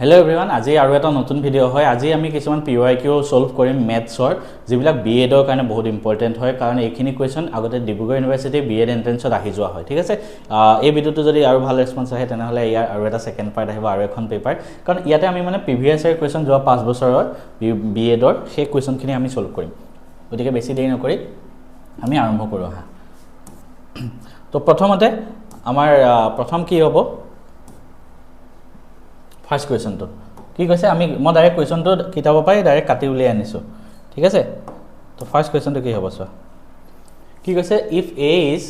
Hello everyone, আজি আৰু এটা নতুন ভিডিও হয়। আজি আমি কিছুমান PYQ সলভ কৰিম ম্যাথছৰ যিবিলাক BEd ৰ কাৰণে বহুত ইম্পৰ্টেন্ট হয় কাৰণ এইখিনি কোৱেশ্চন আগতে ডিব্ৰুগড় ইউনিভাৰ্সিটি BEd এন্ট্ৰেন্সত আহি যোৱা হয়। ঠিক আছে, এই ভিডিওটো যদি আৰু ভাল ৰেসপন্স আহে তেনেহলে ইয়াৰ আৰু এটা সেকেন্ড পাৰ্ট আহিব আৰু এখন পেপাৰ কাৰণ ইয়াতে আমি মানে প্ৰিভিয়াস ইয়াৰ কোৱেশ্চন যোৱা 5 বছৰৰ BEd ৰ সেই কোৱেশ্চনখিনি আমি সলভ কৰিম। গতিকে বেছি দেৰি নকৰি আমি আৰম্ভ কৰো হা। তো প্ৰথমতে আমাৰ প্ৰথম কি হ'ব ফাৰ্স্ট क्वेश्चन तो কি কৈছে আমি মই ডাইৰেক্ট क्वेश्चन তো কিতাব পাই ডাইৰেক্ট কাটি উলিয়াই আনিছো ঠিক আছে তো ফার্স্ট क्वेश्चन তো কি হ'ব সো কি কৈছে if a is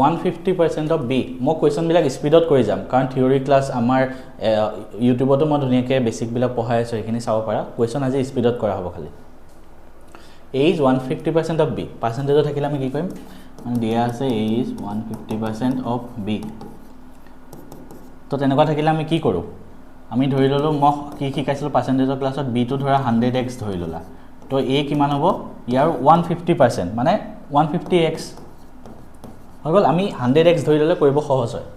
150% of b মই क्वेश्चन বিলাক স্পিডত কৰি যাম কাৰণ থিওৰি ক্লাস আমাৰ ইউটিউবতো মই ধুনিয়াকে বেসিক বিলাক পঢ়াই আছো এখিনি চাব পাৰা क्वेश्चन আজি স্পিডত কৰা হ'ব খালি a is 150% of b percentage থাকিলে আমি কি কৰিম মানে দিয়া আছে a is 150% of b তো তেনেকুৱা থাকিলে আমি কি কৰো আমি ধৰি ললো মই কি শিকাইছিল পাৰ্সেন্টেজৰ ক্লাছত b টো ধৰা 100x ধৰি ললা তো a কিমান হ'ব ইয়াৰ 150% মানে 150x হৈ গল আমি 100x ধৰি ললে কৰিব সহজ হয়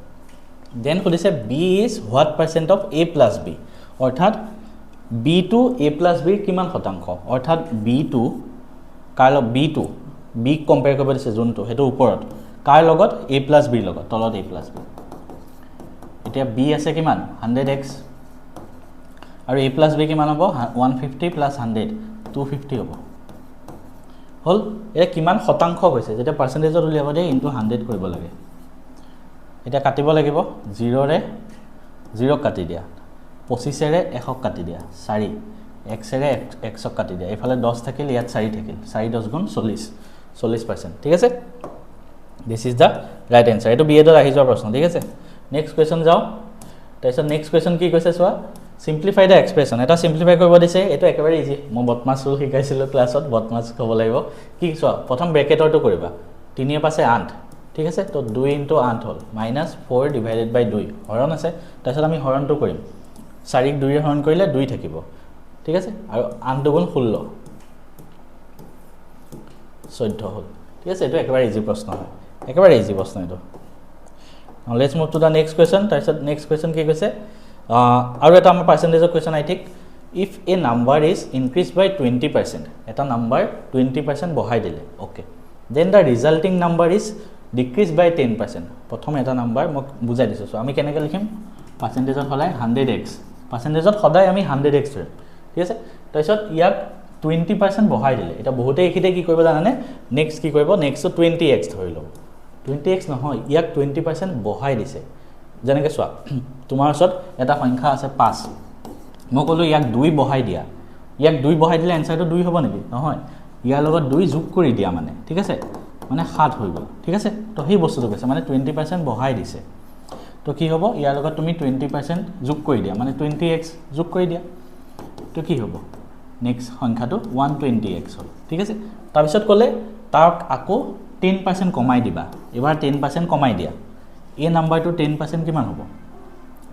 then খুদিছে b is what percent of a plus b অৰ্থাৎ b to a plus b কিমান শতাংশ অৰ্থাৎ b to car b to b compare কৰিব দিছে যোনটো হেতু ওপৰত কাৰ লগত a plus b লগত তলত a plus b এতিয়া b আছে কিমান 100x আৰু a plus b কিমান হ'ব 150 plus 100 250 হ'ব হল এ কিমান শতাংশ হৈছে যেটা পার্সেন্টেজত উলিয়াব দে ইনটু 100 কৰিব লাগে এটা কাটিব লাগিব 0 ৰে 0 কাটি দিয়া 25 ৰে 100 কাটি দিয়া 4 x ৰে 100 কাটি দিয়া এফালে 10 থাকিল ইয়াত 4 থাকিল 4 10 গুণ 40% ঠিক আছে this is the right answer এটো BEd ৰ আহি যোৱা প্ৰশ্ন ঠিক আছে নেক্সট क्वेश्चन যাও তাৰপিছত নেক্সট क्वेश्चन কি কৈছে চোৱা simplify the expression এটা simplify কৰিব দিছে এটো একেবাৰে ইজি মই বদমাছ ৰূল শিকাইছিলো ক্লাছত বদমাছ হ'ব লাগিব কি চোৱা প্ৰথম ব্ৰেকেটৰটো কৰিবা 3 এর পাশে 8 ঠিক আছে তো 2 * 8 হল -4 / 2 হৰণ আছে তাৰপিছত আমি হৰণটো কৰিম 4 ক 2 ৰে হৰণ কৰিলে 2 থাকিব ঠিক আছে আৰু 8 দুগুণ 16 14 হল ঠিক আছে এটো একেবাৰে ইজি প্ৰশ্ন হয় একেবাৰে ইজি প্ৰশ্ন এটো now let's move to the next question তাৰপিছত next question কি কৈছে আৰু এটা আমাৰ পাৰ্সেন্টেজৰ question I think if a number is increase by 20% এটা নাম্বাৰ 20% বঢ়াই দিলে okay then the resulting number is decrease by 10% প্ৰথম এটা নাম্বাৰ মই বুজাই দিছো সো আমি কেনেকৈ লিখিম পাৰ্সেন্টেজত হলাই 100x পাৰ্সেন্টেজত সদায় আমি 100x ধৰিম ঠিক আছে তাৰপিছত ইয়াক 20% বঢ়াই দিলে এটা বহুতে এখিতে কি কৰিব জানানে নেক্সট কি কৰিব নেক্সট 20x ধৰি লও 20x নহয় ইয়াক 20% বঢ়াই দিছে যেনেকৈ সোৱা তোমাৰ ওচৰত এটা সংখ্যা আছে 5 মই কলো ইয়াক 2 বঢ়াই দিয়া ইয়াক 2 বঢ়াই দিলে আনসাৰটো 2 হ'ব নেকি নহয় ইয়াৰ লগত 2 যোগ কৰি দিয়া মানে ঠিক আছে মানে 7 হৈ গল ঠিক আছে তো সেই বস্তুটো কৈছে মানে 20% বঢ়াই দিছে তো কি হ'ব ইয়াৰ লগত তুমি 20% যোগ কৰি দিয়া মানে 20x যোগ কৰি দিয়া তো কি হ'ব নেক্সট সংখ্যাটো 120x হ'ল ঠিক আছে তাৰ পিছত কলে তাক আকৌ 10% কমাই দিবা এবাৰ 10% কমাই দিয়া এই নাম্বাৰটো 10% কিমান হ'ব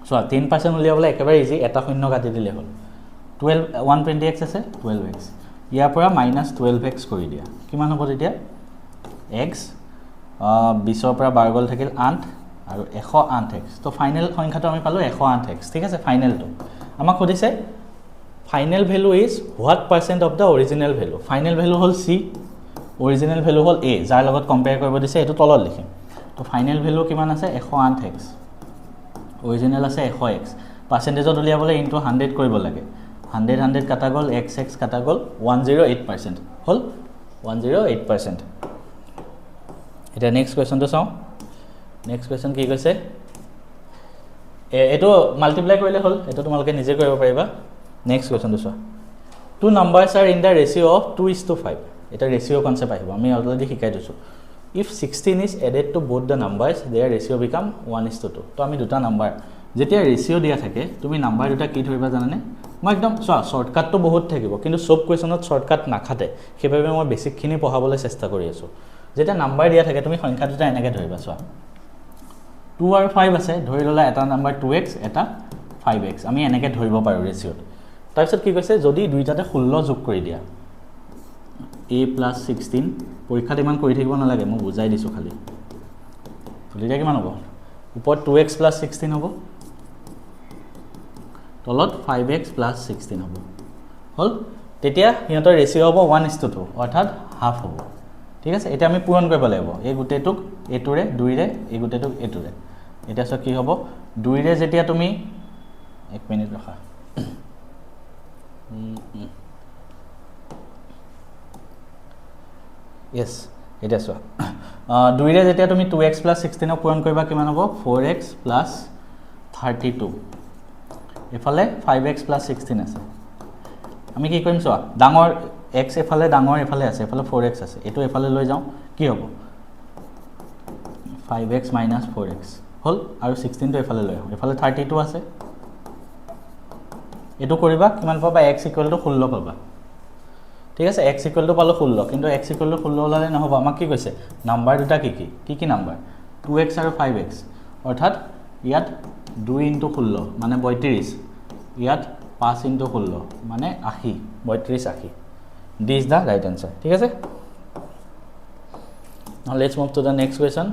সো 10% উলিয়াবলে একেবাৰে ইজি এটা শূন্য কাটি দিলে হ'ল 120x আছে 12x ইয়াৰ পৰা -12x কৰি দিয়া কিমান হ'ব তেতিয়া x 20 ৰ পৰা 12 গল থাকিল 8 আৰু 108x তো ফাইনাল সংখ্যাটো আমি পালো 108x ঠিক আছে ফাইনালটো আমাক কৈছে final value is what percent of the original value final value hall c original value hall a যাৰ লগত কম্পেয়াৰ কৰিব দিছে এটো তলত লিখিম তো ফাইনাল ভ্যালু কিমান আছে 108x original আছে 100x পার্সেন্টেজত উলিয়াবলে ইনটু 100 কৰিব লাগে 100 কাটা গল xx কাটা গল 108% হল 108% এটা নেক্সট কোৱেশ্চন তো চাও নেক্সট কোৱেশ্চন কি কৈছে এটো মাল্টিপ্লাই কৰিলে হল এটো তোমালকে নিজে কৰিব পাৰিবা নেক্সট কোৱেশ্চন তো চাও two numbers are in the ratio of 2:5 এটা ৰেশিও কনসেপ্ট আহিব আমি অলৰেডি শিকাই দিছো if 16 is added to both the numbers their ratio become 1:2 তো আমি দুটা নাম্বার যেতিয়া ৰেশিও দিয়া থাকে তুমি নাম্বাৰ দুটা কি ধৰিবা জানানে মই একদম শৰ্টকাট তো বহুত থাকিব কিন্তু সব কোৱেশ্চনত শৰ্টকাট নাখাতে সেইভাবে মই বেসিক খিনি পঢ়াবলৈ চেষ্টা কৰি আছো যেতিয়া নাম্বাৰ দিয়া থাকে তুমি সংখ্যা দুটা এনেকে ধৰিবা চোৱা 2 আৰু 5 আছে ধৰি ললা এটা নাম্বাৰ 2x এটা 5x আমি এনেকে ধৰিব পাৰো ৰেশিওত তাৰপিছত কি কৈছে যদি দুইটাতে 16 যোগ কৰি দিয়া a plus 16 পৰীক্ষাত ইমান কৰি থাকিব নালাগে মই বুজাই দিছো খালি ফুলিটা কিমান হ'ব ওপৰত 2x plus 16 হ'ব তলত 5x প্লাছ 16 হ'ব হ'ল তেতিয়া সিহঁতৰ ৰেচিঅ' হ'ব 1:2 অৰ্থাৎ হাফ হ'ব ঠিক আছে এতিয়া আমি পূৰণ কৰিব লাগিব এই গোটেইটোক এটোৰে দুইৰে এই গোটেইটোক এটোৰে এতিয়া সব কি হ'ব দুইৰে যেতিয়া তুমি 1 মিনিট ৰখা yes এটা সো দুইৰে যেতিয়া তুমি 2x + 16 পূৰণ কৰিবা কিমান হ'ব 4x + 32 এফালে 5x + 16 আছে আমি কি কৰিম সো ডাঙৰ x এফালে ডাঙৰ এফালে আছে এফালে 4x আছে এটো এফালে লৈ যাও কি হ'ব 5x - 4x হল আৰু 16 টো এফালে লৈ এফালে 32 আছে এটো কৰিবা কিমান পাবা x = 16 পাবা ঠিক আছে x = পালো 16 কিন্তু x = 16 হলে নহব আমাক কি কৈছে নাম্বার দুটা কি নাম্বার 2x আৰু 5x অৰ্থাৎ ইয়াত 2 * 16 মানে 32 ইয়াত 5 * 16 মানে 80 32 80 this is the right answer ঠিক আছে now let's move to the next question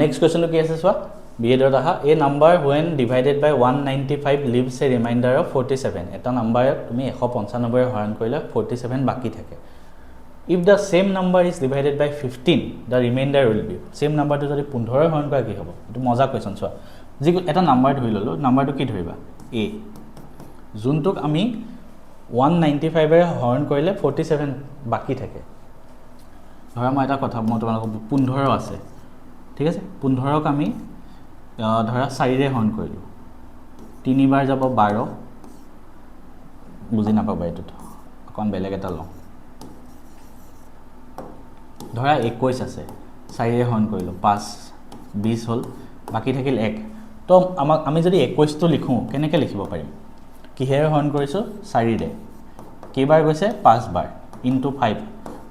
next question কি আছে সোৱা বিহেডৰ আহা a number when divided by 195 leaves a remainder of 47 এটা নাম্বাৰ তুমি 195 এৰ হৰণ কৰিলে 47 বাকি থাকে if the same number is divided by 15 the remainder will be same number টো যদি 15 এৰ হৰণ কৰা কি হ'ব এটো মজা কোৱেশ্চন সোৱা যি এটা নাম্বাৰ ধৰি ললো নাম্বাৰটো কি ধৰিবা a যোনটোক আমি 195 এৰ হৰণ কৰিলে 47 বাকি থাকে ধৰা মই এটা কথা মই তোমালোকক 15 আছে ঠিক আছে 15 ক আমি ধৰা 4 ৰে হৰণ কৰিলো 3 বাৰ যাব 12 বুজি নাপাবা এটো অকন বেলেগ এটা লওঁ ধৰা 21 আছে 4 ৰে হৰণ কৰিলো 5 20 হল বাকি থাকিল 1 তো আমি যদি 21 টো লিখো কেনেকৈ লিখিব পাৰিম কিহেৰে হৰণ কৰিছো 4 ৰে কেইবাৰ গৈছে 5 বাৰ ইনটু 5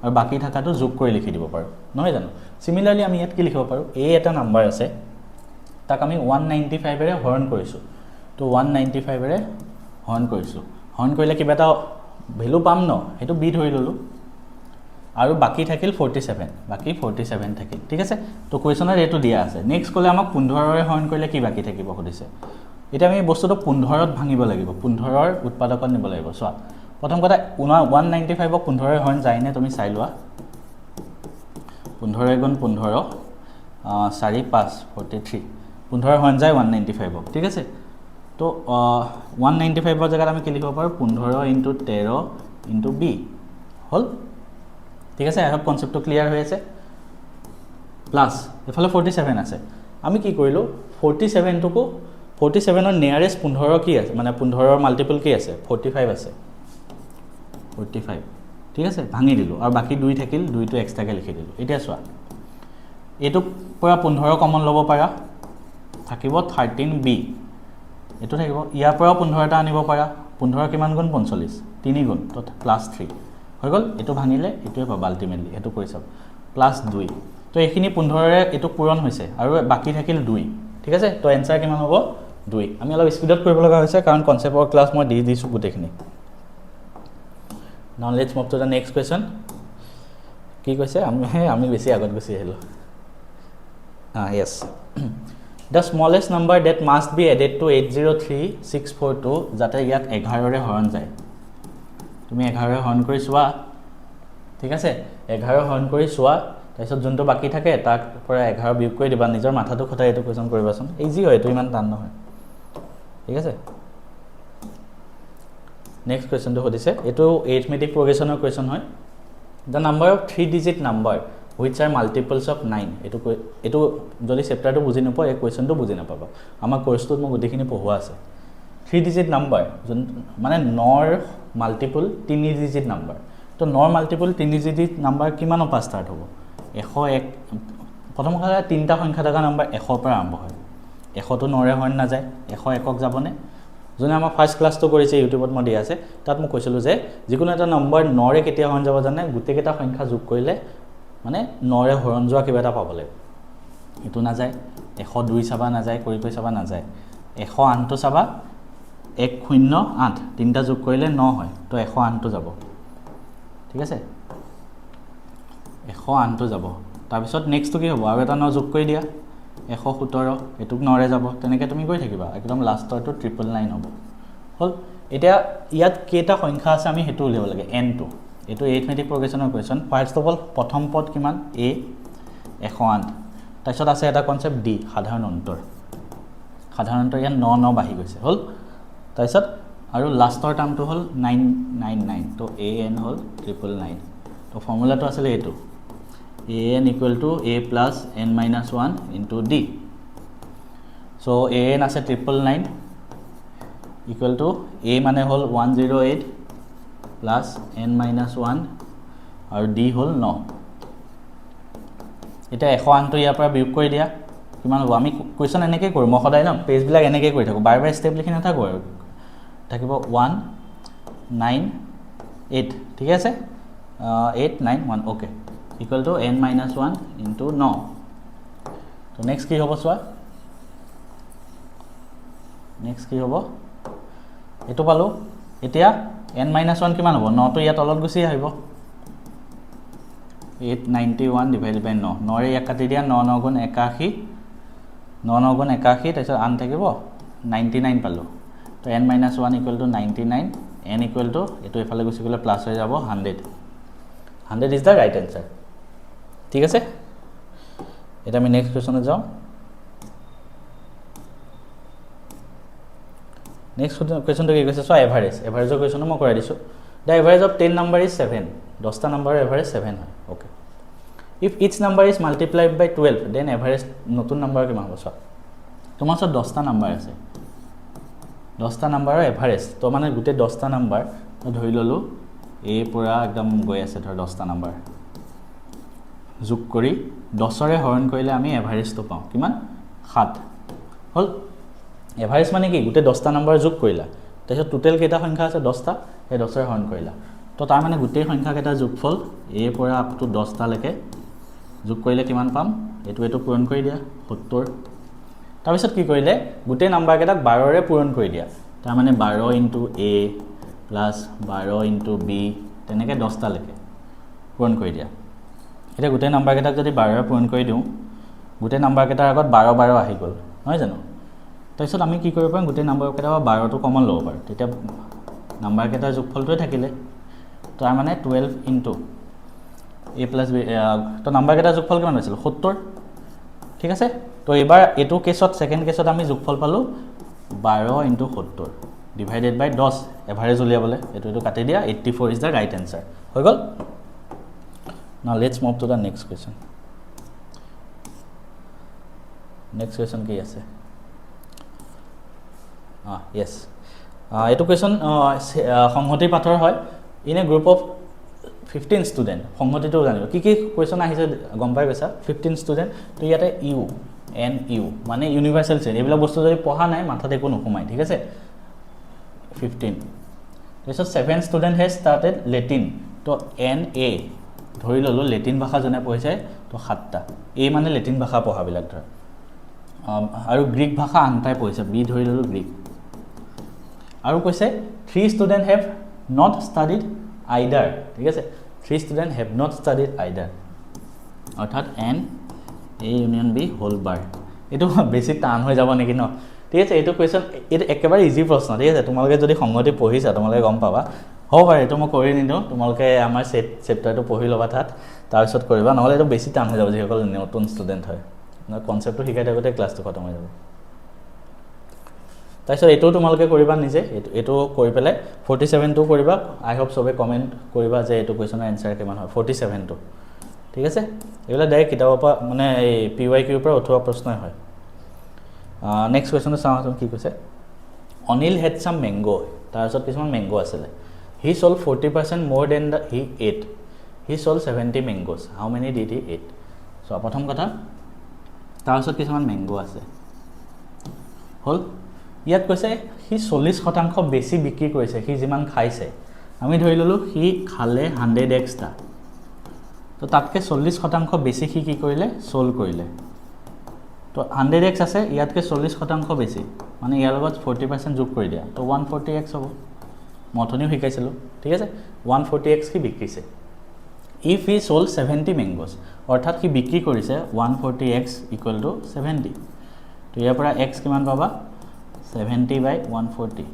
আৰু বাকি থাকাটো যোগ কৰি লিখি দিব পাৰো নহয় জানো সিমিলাৰলি আমি ইয়াত কি লিখিব পাৰো a এটা নাম্বাৰ আছে তাক আমি 195 এৰে হৰণ কৰিছো তো 195 এৰে হৰণ কৰিছো হৰণ কৰিলে কিবা এটা ভ্যালু পাম ন এটো b ধৰি ললো আৰু বাকি থাকিল 47 বাকি 47 থাকিল ঠিক আছে তো কোৱেশ্চনৰ এটো দিয়া আছে নেক্সট কলে আমাক 15 এৰে হৰণ কৰিলে কি বাকি থাকিব সুধিছে এটা আমি বস্তুটো 15 ত ভাঙিব লাগিব 15 ৰ উৎপাদকত নিব লাগিব সোৱা প্ৰথম কথা 195 ক 15 এৰ হৰণ যায় নে তুমি চাই লোৱা 15 * 15 4 5 43 15 হৰণ যায় 195 ঠিক আছে তো 195 ৰ জায়গাত আমি কি লিখিব পাৰো 15 * 13 * b হল ঠিক আছে আই হোপ কনসেপ্টটো ক্লিয়াৰ হৈ আছে প্লাস এফালে 47 আছে আমি কি কৰিলো 47 টুকু 47 ৰ নিয়াৰেষ্ট 15 কি আছে মানে 15 ৰ মাল্টিপল কি আছে 45 আছে 45 ঠিক আছে ভাঙি দিলো আৰু বাকি 2 থাকিল 2 টো এক্সট্ৰাকে লিখি দিলো এতিয়া সোৱা এটো পৰা 15 কমন লব পাৰা থাকিব 13b এটো থাকিব ইয়াৰ পৰা 15 টা আনিব পাৰা 15 কিমান গুণ 45 3 গুণ তো +3 হৈ গল এটো ভাঙিলে এটোৱে পাবা আলটিমেটলি এটো কৰি চাব +2 তো এখিনি 15 ৰে এটো পূৰণ হৈছে আৰু বাকি থাকিল 2 ঠিক আছে তো आंसर কিমান হ'ব 2 আমি অলপ স্পিডত কৰিব লগা হৈছে কাৰণ কনসেপ্টৰ ক্লাছ মই দি দিছো গুটেখিনি now let's move to the next question কি কৈছে আমি বেছি আগত গৈছি hello yes the smallest number that must be added to 803642 যাতে ইয়াক 11 ৰে হৰণ যায় তুমি 11 ৰে হৰণ কৰি সোৱা ঠিক আছে 11 হৰণ কৰি সোৱা তাৰপিছত যোনটো বাকি থাকে তাক পৰা 11 বিয়োগ কৰি দিবা নিজৰ মাথাটো খটাই এটো কোৱেশ্চন কৰিবাচোন ইজি হয় এটো ইমান টান নহয় ঠিক আছে নেক্সট কোৱেশ্চন টো হদিছে এটো arithmetic progressionৰ কোৱেশ্চন হয় the number of 3 digit number which are multiples of 9 এটো যদি চেপ্টাৰটো বুজি নপোৱা এই কোৱেশ্চনটো বুজি নাপাবা আমাৰ কোৰ্সটোত মই গুটেখিনি পঢ়োৱা আছে 3 digit number মানে নৰ মাল্টিপল 3 digit number তো নৰ মাল্টিপল 3 digit নাম্বাৰ কিমানৰ পৰা স্টাৰ্ট হ'ব 101 প্ৰথম কথা তিনটা সংখ্যা থকা নাম্বাৰ 100 পৰা আৰম্ভ হয় 100 তো নৰে হৰণ না যায় 101 ক যাবনে জনে আমাৰ ফাৰ্স্ট ক্লাছটো কৰিছে ইউটিউবত মই দিয়া আছে তাত মই কৈছিলো যে যিকোনো এটা নাম্বার নৰে কেতিয়া হৰণ যাব জানে গুটেকেটা সংখ্যা যোগ কৰিলে মানে নৰে হৰণ যোৱা কিবা এটা পাব লাগে এটো না যায় 102 চাবা না যায় কৰি চাবা না যায় 108 তো চাবা 108 তিনটা যোগ কৰিলে 9 হয় তো 108 তো যাব ঠিক আছে 108 তো যাব তাৰ পিছত নেক্সট তো কি হ'ব আৰু এটা 9 যোগ কৰি দিয়া 117 এটুক 9 যাব তেনেকৈ তুমি গৈ থাকিবা একদম লাষ্টৰটো 999 হ'ব হল এতিয়া ইয়াত কেইটা সংখ্যা আছে আমি হেতু উলিয়াব লাগে n টো এটো এৰিথমেটিক প্ৰগ্ৰেছনৰ কোৱেশ্চন ফাৰ্স্ট অফ অল প্ৰথম পদ কিমান a 108 তাৰপিছত আছে এটা কনসেপ্ট d সাধাৰণ অন্তৰ ইয়াত 9 বাঢ়ি গৈছে হল তাৰপিছত আৰু লাষ্টৰ টাৰ্মটো হল 999 তো an হল 999 তো ফৰ্মুলাটো আছিল এটো an = a plus n minus 1 into d so an আছে 999 equal to a মানে হল 108 plus n minus 1 আৰু d হল 9 এটা 108 টো ইয়াৰ পৰা বিয়োগ কৰি দিয়া কিমান হ'ব আমি কোৱেশ্চন এনেকৈ কৰিম মই সদায় না পেজ বিলাক এনেকৈ কৰি থাকো বাৰ বাৰ স্টেপ লিখি নাথাকো আৰু থাকিব 198 ঠিক আছে 891 okay equal to n minus 1 into 9 তো নেক্সট কি হ'ব চোৱা নেক্সট কি হ'ব এটো পালো এতিয়া n minus 1 কিমান হ'ব 9 টো ইয়াত তলত গুছি আহিব 891 divided by 9 9 ৰে ইয়াক কাটি দিয়া 9 9 গুণ 81 9 9 গুণ 81 তাৰপিছত আন থাকিব 99 পালো তো n minus 1 equal to 99 n equal to এটো এফালে গুছি গলে প্লাস হৈ যাব 100 100 is the right answer ঠিক আছে এটা আমি নেক্সট কোৱেশ্চনে যাও নেক্সট কোৱেশ্চনটো কি কৈছে সো এভাৰেজৰ কোৱেশ্চন মই কৰাই দিছো the average of 10 number is 7 10টা নম্বৰ এভাৰেজ 7 হয় okay if each number is multiplied by 12 then average নতুন নম্বৰ কিমান হ'ব সো তোমাৰ সব 10টা নম্বৰ আছে 10টা নম্বৰৰ এভাৰেজ তো মানে গুটে 10টা নম্বৰ ধৰি ললো a পুৰা একদম গৈ আছে ধৰ 10টা নম্বৰ যোগ কৰি 10 ৰে হৰণ কৰিলে আমি এভাৰেজটো পাওঁ কিমান 7 হল এভাৰেজ মানে কি গুটে 10টা নম্বৰ যোগ কৰিলা তাৰপিছত টোটাল কেইটা সংখ্যা আছে 10টা এই 10 ৰে হৰণ কৰিলা তো তাৰ মানে গুটে সংখ্যা কেইটা যোগফল a পৰা আপ টু 10টা লৈকে যোগ কৰিলে কিমান পাম এটো পূৰণ কৰি দিয়া 70 তাৰপিছত কি কৰিলে গুটে নাম্বাৰ কেইটাক 12 ৰে পূৰণ কৰি দিয়া তাৰ মানে 12 * a plus 12 * b তেনেকে 10টা লৈকে পূৰণ কৰি দিয়া এটা গুটে নাম্বাৰ কেইটাক যদি 12 ৰে পূৰণ কৰি দিও গুটে নাম্বাৰ কেইটাৰ আগত 12 12 আহি গল নহয় জানো তাৰপিছত আমি কি কৰিব পাৰিম গুটে নাম্বাৰ কেইটা 12 টো কমন লব পাৰো তেতিয়া নাম্বাৰ কেইটাৰ যোগফলটোই থাকিলে তাৰ মানে 12 * a plus b তো নাম্বাৰ কেইটাৰ যোগফল কিমান হৈছিল 70 ঠিক আছে তো এবাৰ এটো কেছত সেকেন্ড কেছত আমি যোগফল পালো 12 * 70 divided by 10 এভাৰেজ উলিয়াবলে এটো কাটি দিয়া 84 is the right answer হৈ গল now let's move to the next question কি আছে yes এটো কোৱেশ্চন সংহতি পাঠৰ হয় in a group of 15 student সংহতিটো জানিব কি কোৱেশ্চন আহিছে গম পাই গৈছা 15 student তো ইয়াতে ইউ এন ইউ মানে ইউনিভাৰ্সাল চেইন এইবিলাক বস্তু যদি পঢ়া নাই মাথাত একো নহুমাই ঠিক আছে 15 তাৰপিছত 7 student has started Latin তো এন এ ধৰি ললো লেটিন ভাষা জনে পঢ়িছে তো 7টা এ মানে লেটিন ভাষা পঢ়াবিলাক ধৰ আৰু গ্ৰীক ভাষা আনটাই পঢ়িছে বি ধৰি ললো গ্ৰীক আৰু কৈছে 3 student have not studied either ঠিক আছে 3 student have not studied either অৰ্থাৎ n a union b whole bar এটো বেছি টান হৈ যাব নেকি ন ঠিক আছে এটো কোৱেশ্চন এটা একেবাৰে ইজি প্ৰশ্ন ঠিক আছে তোমালোকে যদি সংগতি পঢ়িছা তোমালোকে গম পাবা হ'ব পাৰে এটো মই কৰি নিদিও তোমালোকে আমাৰ চেপ্টাৰটো পঢ়ি লবা তাত তাৰ পিছত কৰিবা নহলে এটো বেছি টান হৈ যাব যিসকল নতুন ষ্টুডেন্ট হয় না কনসেপ্টটো শিকাই থাকোতে ক্লাছটো খতম হৈ যাব তাৰপিছত এটো তোমালোকে কৰিবা নিজে এটো কৰি পেলাই 47 টো কৰিবা আই হোপ সবে কমেন্ট কৰিবা যে এটো কোৱেশ্চনৰ আনসাৰ কিমান হয় 47 টো ঠিক আছে এগুলা ডাইৰেক্ট কিতাবৰ পৰা মানে এই PYQ পৰা উঠোৱা প্ৰশ্নই হয় নেক্সট কোৱেশ্চনটো চাওঁ কি কৈছে অনিল had some mango তাৰপিছত কিছুমান mango আছিল he sold 40% more than he ate he sold 70 mangoes how many did he eat so প্ৰথম কথা তাৰপিছত কিছুমান mango আছে হল ইয়াত কৈছে হি 40% বেছি বিক্ৰী কৰিছে হি যিমান খাইছে আমি ধৰি ললো হি খালে 100x টা তো তাতকে 40% বেছি হি কি কৰিলে সোল কৰিলে তো 100x আছে ইয়াতকে 40% বেছি মানে ইয়াৰ লগত 40% যোগ কৰি দিয়া তো 140x হ'ব মথনিও শিকাইছিল ঠিক আছে 140x কি বিক্ৰীছে ইফ হি সোল্ড 70 মেংগোজ অৰ্থাৎ কি বিক্ৰী কৰিছে 140x ইকুৱেল টু 70 তো ইয়াৰ পৰা x কিমান পাবা 70 বাই 140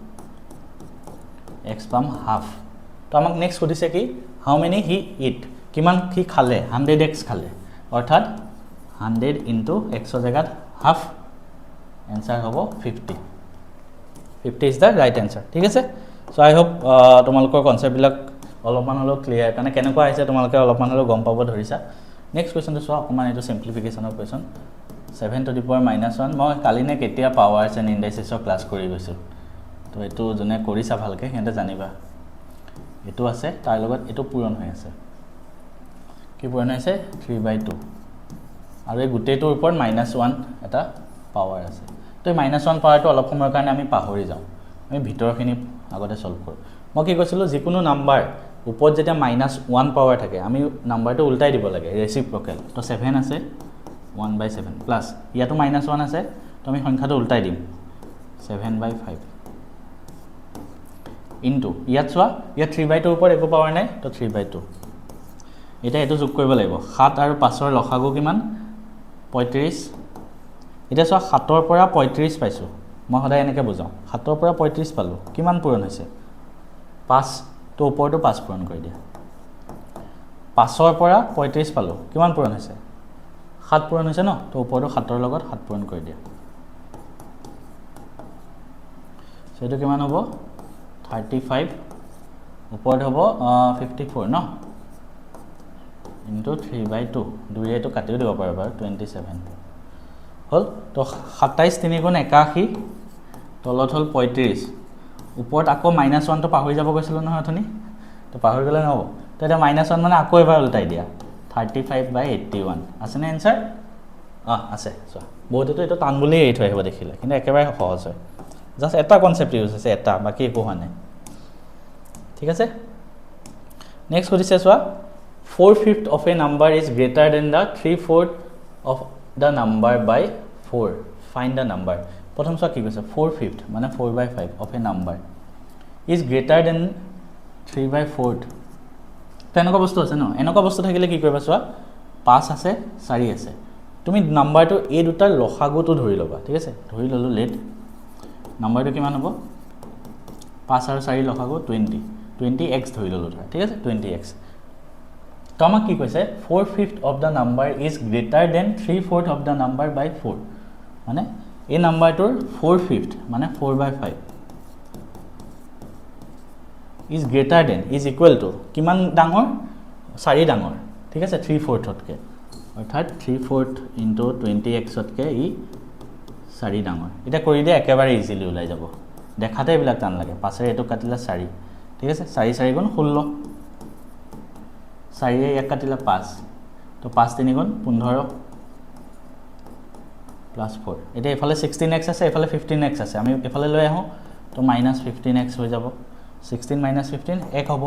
x পাম হাফ তো আমাক নেক্সট সুধিছে কি হাউ মেনি হি ইট কিমান কি খালে 100x খালে অৰ্থাৎ 100 ইনটু x ৰ জায়গাত হাফ এনসাৰ হ'ব 50 50 ইজ দা ৰাইট এনসাৰ ঠিক আছে সো আই হোপ তোমালোকৰ কনসেপ্ট বিলাক অলপমান হলো ক্লিয়াৰ কাৰণে কেনেকুৱা আহিছে তোমালোকে অলপমান হলো গম পাব ধৰিছা নেক্সট কোৱেশ্চনটো চোৱা অকমান এটো সিম্পলিফিকেশনৰ কোৱেশ্চন 7 to the power -1 মই কালি নে কেতিয়া পাৱাৰছ এণ্ড ইন্ডাইসেছৰ ক্লাস কৰি গৈছো তো এটো জনে কৰিছা ভালকে হেতে জানিবা এটো আছে তাৰ লগত এটো পূৰণ হৈ আছে কি পূৰণ হৈছে 3/2 আৰু এই গুটেটোৰ ওপৰত -1 এটা পাৱাৰ আছে তো এই -1 পাৱাৰটো অলপ সময়ৰ কাৰণে আমি পাহৰি যাওঁ আমি ভিতৰখিনি আগতে সলভ কৰো মই কি কৈছিলো যিকোনো নাম্বাৰ ওপৰত যেতিয়া -1 পাৱাৰ থাকে আমি নাম্বাৰটো উল্টাই দিব লাগে ৰেচিপ্ৰকেল তো 7 আছে 1/7 প্লাস ইয়াতো -1 আছে তো আমি সংখ্যাটো উল্টাই দিম 7/5 ইনটু ইয়াত চোৱা ইয়াত 3/2 ওপৰত একো পাৱাৰ নাই তো 3/2 এটা এটো যোগ কৰিব লাগিব 7 আৰু 5 ৰ লসাগু কিমান 35 এটা চোৱা 7 ৰ পৰা 35 পাইছো মই সদায় এনেকৈ বুজাও 7 ৰ পৰা 35 পালো কিমান পূৰণ হৈছে 5 তো ওপৰটো 5 পূৰণ কৰি দিয়া 5 ৰ পৰা 35 পালো কিমান পূৰণ হৈছে 7 পূৰণ হৈছে ন তো ওপৰটো 7 ৰ লগত 7 পূৰণ কৰি দিয়া সেটো কিমান হ'ব 35 ওপৰত হ'ব 54 ন ইনটু 3/2 দুইয়ে তো কাটিও দিব পাৰিবা 27 হল তো 27 3 গুণ 81 তলত হল 35 ওপৰত আকৌ -1 তো পাহৰি যাব গৈছিল নহয় অথনি তো পাহৰি গলে নহব তো এটা -1 মানে আকৌ এবাৰ উল্টাই দিয়া 35/81 আছে না आंसर আছে চোৱা বহুতে তো এটা টান বুলি এৰি থৈ আহিব দেখিলে কিন্তু একেবাৰে সহজ হয় জাস্ট এটা কনসেপ্ট ইউজ আছে এটা বাকি একো হোৱা নাই ঠিক আছে নেক্সট সুধিছে চোৱা 4/5 of a number is greater than the 3/4 of the number by 4 find the number প্ৰথম চোৱা কি কৈছে 4/5 মানে 4/5 of a number is greater than 3/4 তেনেকুৱা বস্তু আছে ন এনেকুৱা বস্তু থাকিলে কি কৰিবা চোৱা 5 আছে 4 আছে তুমি নাম্বাৰটো এই দুটাৰ লসাগুটো ধৰি লবা ঠিক আছে ধৰি ললো লেট নাম্বাৰটো কিমান হ'ব 5 আৰু 4 লসাগু 20x ধৰি ললো ঠিক আছে 20x তো আমাক কি কৈছে 4/5 of the number is greater than 3/4 of the number by 4 মানে এই নাম্বাৰটোৰ 4/5 মানে 4/5 is greater than is equal to কিমান ডাঙৰ 4 ডাঙৰ ঠিক আছে 3/4 তকৈ অৰ্থাৎ 3/4 into 20x তকৈ ই 4 ডাঙৰ এটা কৰি দিয়া একেবাৰে ইজিলি ওলাই যাব দেখাতে এইবিলাক টান লাগে 5 এ এটো কাটিলা 4 ঠিক আছে 4 4 গুণ 16 4 এক কাটিলা 5 তো 5 3 গুণ 15 প্লাস 4 এটা এফালে 16x আছে এফালে 15x আছে আমি এফালে লৈ আহো তো -15x হৈ যাব 16 - 15 এক হ'ব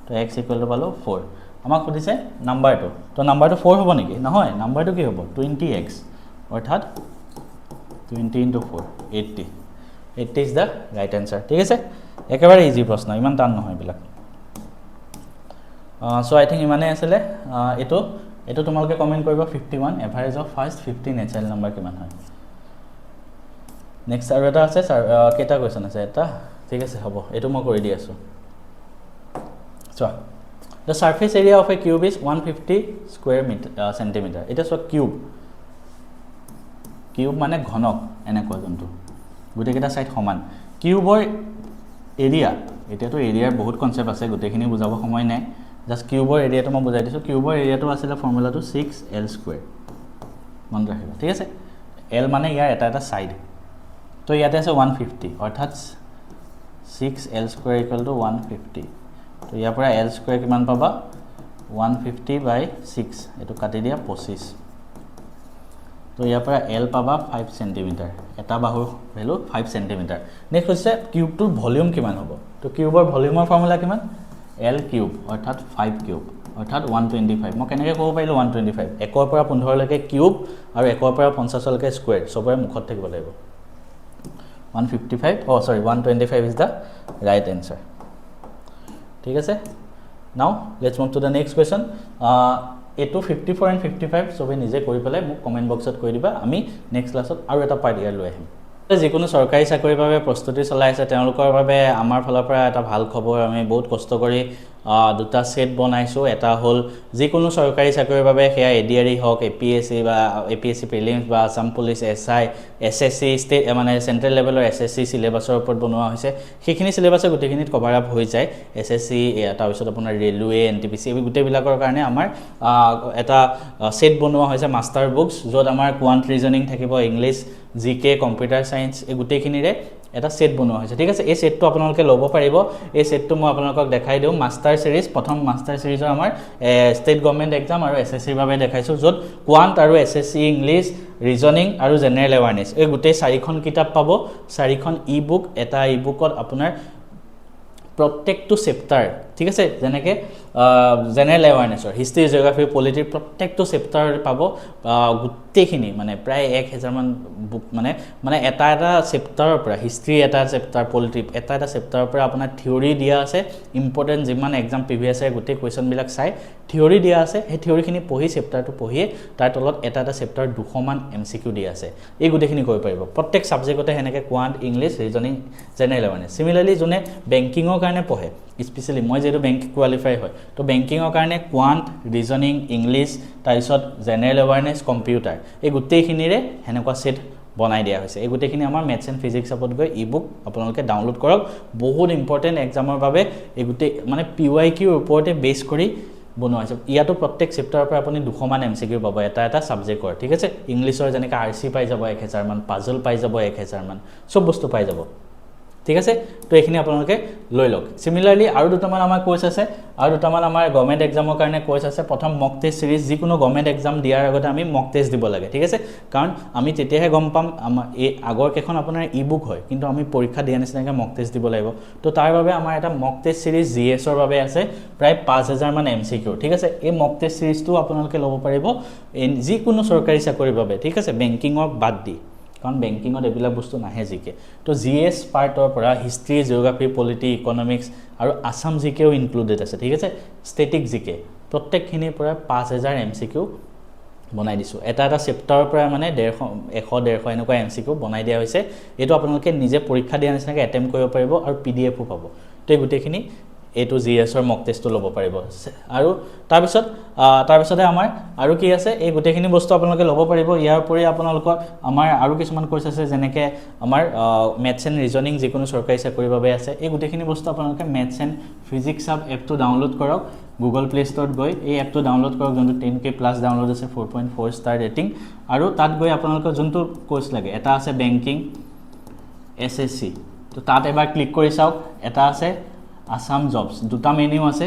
তো x ইকুৱেল টু পালো 4 আমাক সুধিছে নাম্বাৰটো তো নাম্বাৰটো 4 হ'ব নেকি নহয় নাম্বাৰটো কি হ'ব 20x অৰ্থাৎ 20 into 4 80 80 is the right answer ঠিক আছে একেবাৰে ইজি প্ৰশ্ন ইমান টান নহয় বিলা সো আই থিংক ইমানে আছিল এটো তোমালোকে কমেন্ট কৰিবা 51 average of first 50 natural number কিমান হয় নেক্সট আৰু এটা আছে স্যাৰ কেটা কোৱেশ্চন আছে এটা ঠিক আছে হ'ব এটো মই কৰি দি আছো so the surface area of a cube is 150 square centimeter এটা সো কিউব মানে ঘনক এনেকুৱা জন্তু গুটেকেটা সাইড সমান কিউবৰ এৰিয়া এতিয়াতো এৰিয়াৰ বহুত কনসেপ্ট আছে গুটেখিনি বুজাব সময় নাই জাস্ট কিউবৰ এৰিয়াটো মই বুজাই দিছো কিউবৰ এৰিয়াটো আছিল ফৰ্মুলাটো 6l² মন ৰাখিবা ঠিক আছে l মানে ইয়াৰ এটা এটা সাইড তো ইয়াতে আছে 150 অৰ্থাৎ 6l² = 150 তো ইয়াৰ পৰা l² কিমান পাবা 150/6 এটো কাটি দিয়া 25 তো ইয়াৰ পৰা l পাবা 5 cm এটা বাহুৰ ভ্যালু 5 cm নেক্সট হৈছে কিউবটোৰ ভলিউম কিমান হ'ব তো কিউবৰ ভলিউমৰ ফৰ্মুলা কিমান l কিউব অৰ্থাৎ 5 কিউব অৰ্থাৎ 125 মই কেনেকৈ ক'ব পাৰিলো 125 1 ৰ পৰা 15 লৈকে কিউব আৰু 1 ৰ পৰা 50 লৈকে স্কয়াৰ সবৰে মুখত থাকিব লাগিব 125 125 is the right answer ঠিক আছে নাও let's move to the next question এইটো 54 and 55 সবে নিজে কৰি পেলাই মোক কমেণ্ট বক্সত কৈ দিবা আমি নেক্সট ক্লাছত আৰু এটা পাৰ্ট ইয়াৰ লৈ আহিম যিকোনো চৰকাৰী চাকৰিৰ বাবে প্ৰস্তুতি চলাই আছে তেওঁলোকৰ বাবে আমাৰ ফালৰ পৰা এটা ভাল খবৰ আমি বহুত কষ্ট কৰি দুটা সেট বনাইছো এটা হল যিকোনো চৰকাৰী চাকৰিৰ বাবে হেয়া এডিআৰই হক এপিএসসি বা এপিএসসি প্ৰিলিমছ বা Assam police SI SSC state মানে সেন্ট্ৰেল লেভেলৰ এসএসসি সিলেবাছৰ ওপৰত বনোৱা হৈছে সেইখিনি সিলেবাছ গোটেইখিনিত কভাৰ আপ হৈ যায় এসএসসি তাৰ পিছত আপোনাৰ ৰেলৱে এনটিপিসি এই গোটেইবিলাকৰ কাৰণে আমাৰ এটা সেট বনোৱা হৈছে মাষ্টাৰ বুকস য'ত আমাৰ কোৱান্ট ৰিজনিং থাকিব ইংলিছ জিকে কম্পিউটাৰ সায়েন্স এই গোটেইখিনিৰে এটা সেট বনোৱা হৈছে ঠিক আছে এই সেটটো আপোনালোকে ল'ব পাৰিব এই সেটটো মই আপোনালোকক দেখাই দিও মাষ্টাৰ সিৰিজ প্ৰথম মাষ্টাৰ সিৰিজৰ আমাৰ ষ্টেট গভৰ্ণমেণ্ট এক্সাম আৰু এসএসসিৰ বাবে দেখাইছো য'ত কোৱান্ট আৰু এসএসসি ইংলিছ ৰিজনিং আৰু জেনাৰেল এৱাৰনেছ এই গোটেই চাৰিখন কিতাপ পাব চাৰিখন ই বুক এটা ই বুকত আপোনাৰ প্ৰত্যেকটো চেপ্টাৰ ঠিক আছে যেনেকৈ জেনাৰেল এৱাৰনেছৰ হিষ্ট্ৰী জিঅ'গ্ৰাফি পলিটিৰ প্ৰত্যেকটো চেপ্টাৰ পাব গোটেইখিনি মানে প্ৰায় 1000 মান বুক মানে এটা চেপ্টাৰৰ পৰা হিষ্ট্ৰী এটা চেপ্টাৰ পলিটি এটা চেপ্টাৰৰ পৰা আপোনাৰ থিওৰি দিয়া আছে ইম্পৰ্টেন্ট যিমান এক্সাম প্ৰিভিয়াছ ইয়াৰ গোটেই কুৱেশ্যনবিলাক চাই থিওৰি দিয়া আছে সেই থিওৰিখিনি পঢ়ি চেপ্টাৰটো পঢ়িয়ে তাৰ তলত এটা চেপ্টাৰ 200 মান এমসিকিউ দিয়া আছে এই গোটেইখিনি কৰিব পাৰিব প্ৰত্যেক সাবজেক্টতে হেনেকে quant English reasoning general awareness similarly যোনে বেংকিংৰ কাৰণে পঢ়ে স্পেশালি মই যেটো বেংক কোৱালিফাই হয় তো বেংকিংৰ কাৰণে কোৱান্ট ৰিজনিং ইংলিছ তাৰপিছত জেনাৰেল এৱাৰনেছ কম্পিউটাৰ এই গোটেইখিনিৰে হেনেকুৱা সেট বনাই দিয়া হৈছে এই গোটেইখিনি আমাৰ মেথছ এণ্ড ফিজিক্স আপত গৈ ই বুক আপোনালোকে ডাউনলোড কৰক বহুত ইম্পৰ্টেন্ট এক্সামৰ বাবে এই গোটেই মানে পিওয়াইকিউৰ ওপৰতে বেছ কৰি বনোৱা হৈছে ইয়াতো প্ৰত্যেক চেপ্টাৰৰ পৰা আপুনি 200 মান এমসিকিউ পাব এটা সাবজেক্টৰ ঠিক আছে ইংলিছৰ যেনেকৈ আৰসি পাই যাব 1000 মান পাজল পাই যাব 1000 মান সব বস্তু পাই যাব ঠিক আছে তো এইখিনি আপোনালোকে লৈ লওক সিমিলাৰলি আৰু দুটামান আমাৰ কোৰ্স আছে আৰু দুটামান আমাৰ গভৰ্ণমেণ্ট এক্সামৰ কাৰণে কোৰ্স আছে প্ৰথম মক টেষ্ট সিৰিজ যিকোনো গভৰ্ণমেণ্ট এক্সাম দিয়াৰ আগতে আমি মক টেষ্ট দিব লাগে ঠিক আছে কাৰণ আমি তেতিয়াহে গম পাম আমাৰ এই আগৰ কেখন আপোনাৰ ই বুক হয় কিন্তু আমি পৰীক্ষা দিয়া নিচিনাকৈ মক টেষ্ট দিব লাগিব তো তাৰ বাবে আমাৰ এটা মক টেষ্ট সিৰিজ জিএছৰ বাবে আছে প্ৰায় 5000 মান এমসিকিউ ঠিক আছে এই মক টেষ্ট সিৰিজটো আপোনালোকে ল'ব পাৰিব যিকোনো চৰকাৰী চাকৰিৰ বাবে ঠিক আছে বেংকিংক বাদ দি কাৰণ বেংকিংত এবিলাক বস্তু নাহে জিকে তো জিএস পাৰ্টৰ পৰা হিষ্ট্ৰী জিঅ'গ্ৰাফি পলিটি ইকনমিক্স আৰু আসাম জিকেও ইনক্লুডেড আছে ঠিক আছে ষ্টেটিক জিকে প্ৰত্যেকখিনিৰ পৰা 5000 এমসিকিউ বনাই দিছো এটা চেপ্টাৰৰ পৰা মানে 100 এনেকুৱা এমসিকিউ বনাই দিয়া হৈছে এটো আপোনালোকে নিজে পৰীক্ষা দিয়া নিচিনাকৈ এটেম্প কৰিব পাৰিব আৰু পিডিএফও পাব তো গোটেইখিনি এটো জিএছৰ মক টেষ্টটো ল'ব পাৰিব আৰু তাৰপিছতে আমাৰ আৰু কি আছে এই গোটেইখিনি বস্তু আপোনালোকে ল'ব পাৰিব ইয়াৰ উপৰি আপোনালোকৰ আমাৰ আৰু কিছুমান কোৰ্স আছে যেনেকৈ আমাৰ মেথছ এণ্ড ৰিজনিং যিকোনো চৰকাৰী চাকৰিৰ বাবে আছে এই গোটেইখিনি বস্তু আপোনালোকে মেথছ এণ্ড ফিজিক্স আপ এপটো ডাউনলোড কৰক গুগল প্লে ষ্টৰত গৈ এই এপটো ডাউনলোড কৰক যোনটো 10K প্লাছ ডাউনলোড আছে 4.4 ষ্টাৰ ৰেটিং আৰু তাত গৈ আপোনালোকৰ যোনটো কোৰ্স লাগে এটা আছে বেংকিং এসএসসি তো তাত এবাৰ ক্লিক কৰি চাওক এটা আছে আসাম জবস দুটা মেনু আছে